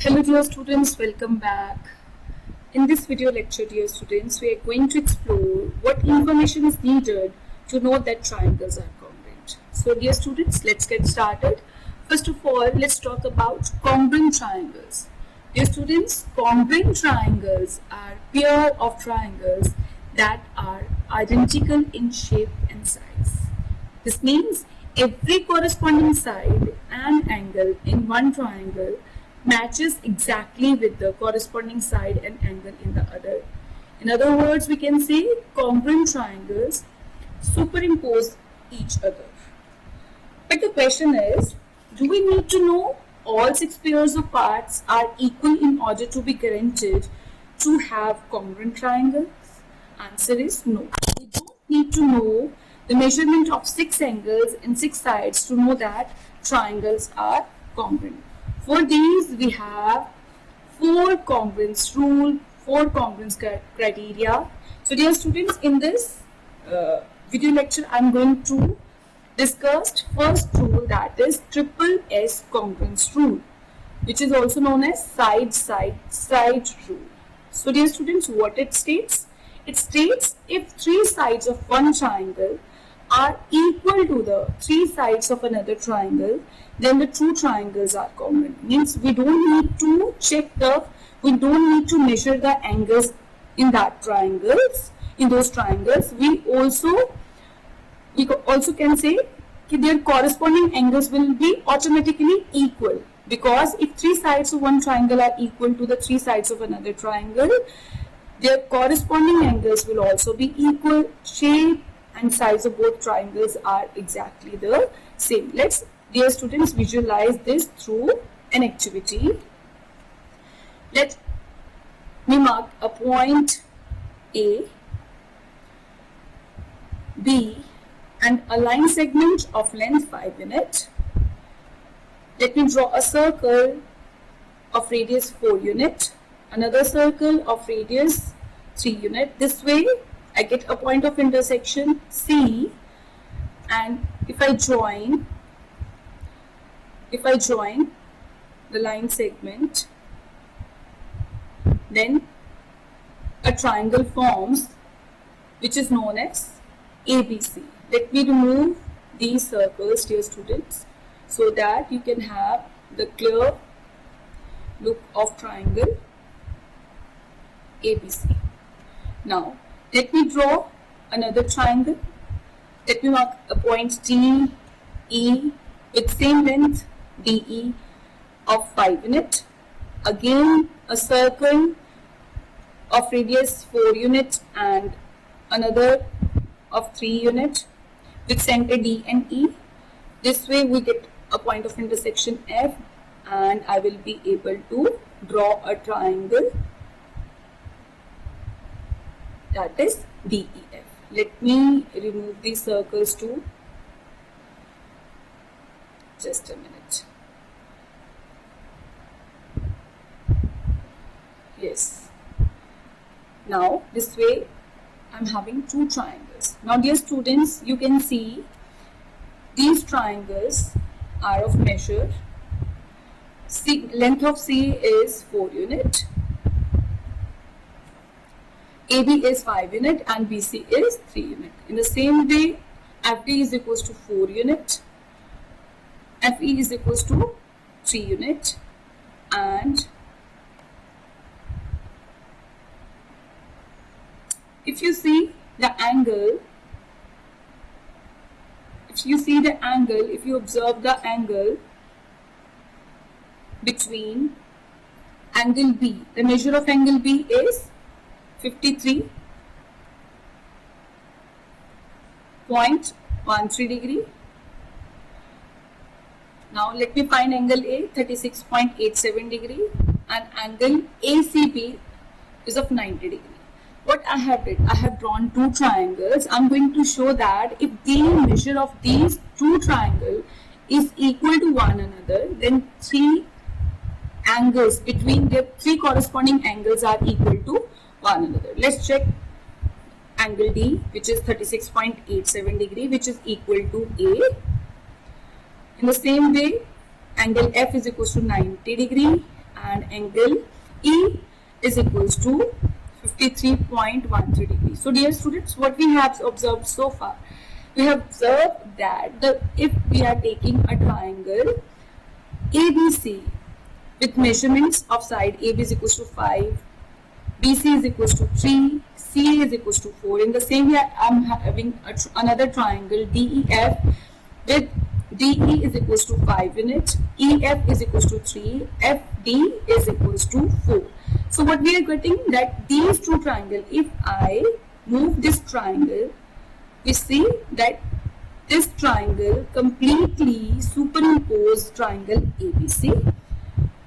Hello dear students, welcome back. In this video lecture, dear students, we are going to explore what information is needed to know that triangles are congruent. So dear students, let's get started. First of all, let's talk about congruent triangles. Dear students, congruent triangles are pair of triangles that are identical in shape and size. This means every corresponding side and angle in one triangle matches exactly with the corresponding side and angle in the other. In other words, we can say congruent triangles superimpose each other. But the question is, do we need to know all six pairs of parts are equal in order to be guaranteed to have congruent triangles? Answer is no. We don't need to know the measurement of six angles and six sides to know that triangles are congruent. For these, we have four congruence rule, four congruence criteria. So dear students, in this video lecture, I am going to discuss first rule, that is triple S congruence rule, which is also known as side rule. So dear students, what it states? It states if three sides of one triangle are equal to the three sides of another triangle, then the two triangles are congruent. Means we don't need to we don't need to measure the angles in those triangles. We also can say that their corresponding angles will be automatically equal, because if three sides of one triangle are equal to the three sides of another triangle, their corresponding angles will also be equal. Shape and size of both triangles are exactly the same. Let's, dear students, visualize this through an activity. Let me mark a point A, B and a line segment of length 5 units. Let me draw a circle of radius 4 units, another circle of radius 3 units. This way I get a point of intersection C, and if I join the line segment, then a triangle forms which is known as ABC. Let me remove these circles, dear students, so that you can have the clear look of triangle ABC. Now let me draw another triangle. Let me mark a point DE with same length DE of 5 units. Again a circle of radius 4 units and another of 3 units with center D and E. This way we get a point of intersection F, and I will be able to draw a triangle, that is DEF. Let me remove these circles too. Just a minute. Yes. Now this way I am having two triangles. Now dear students, you can see these triangles are of measure. Length of C is 4 units. AB is 5 unit and BC is 3 unit. In the same way, FD is equals to 4 unit, FE is equals to 3 unit, and if you see the angle, if you observe the angle between angle B, the measure of angle B is 53.13 degree. Now let me find angle A, 36.87 degree, and angle ACB is of 90 degree. What I have did, I have drawn two triangles. I am going to show that if the measure of these two triangles is equal to one another, then three angles between the three corresponding angles are equal to one another. Let's check angle D, which is 36.87 degree, which is equal to A. In the same way, angle F is equal to 90 degree and angle E is equals to 53.13 degrees. So dear students, what we have observed so far, we have observed that if we are taking a triangle ABC with measurements of side AB is equals to 5, BC is equals to 3, CA is equals to 4. In the same way, I am having another triangle DEF with DE is equals to 5 units, EF is equals to 3, FD is equals to 4. So what we are getting that these two triangles, if I move this triangle, we see that this triangle completely superimposed triangle ABC.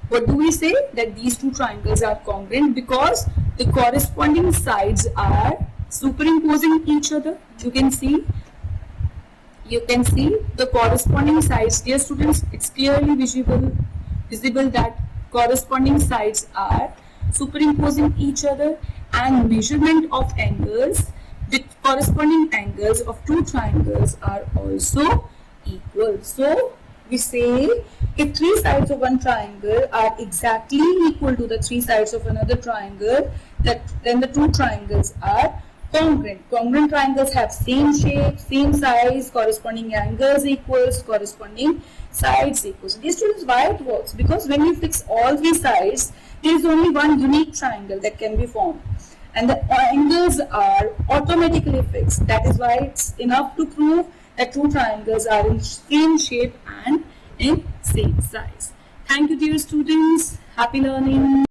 What do we say? That these two triangles are congruent because the corresponding sides are superimposing each other. You can see the corresponding sides. Dear students, it's clearly visible that corresponding sides are superimposing each other, and measurement of angles with corresponding angles of two triangles are also equal. So we say if three sides of one triangle are exactly equal to the three sides of another triangle, then the two triangles are congruent. Congruent triangles have same shape, same size, corresponding angles equals, corresponding sides equals. These students, why it works? Because when you fix all three sides, there is only one unique triangle that can be formed, and the angles are automatically fixed. That is why it's enough to prove that two triangles are in same shape and in same size. Thank you, dear students. Happy learning.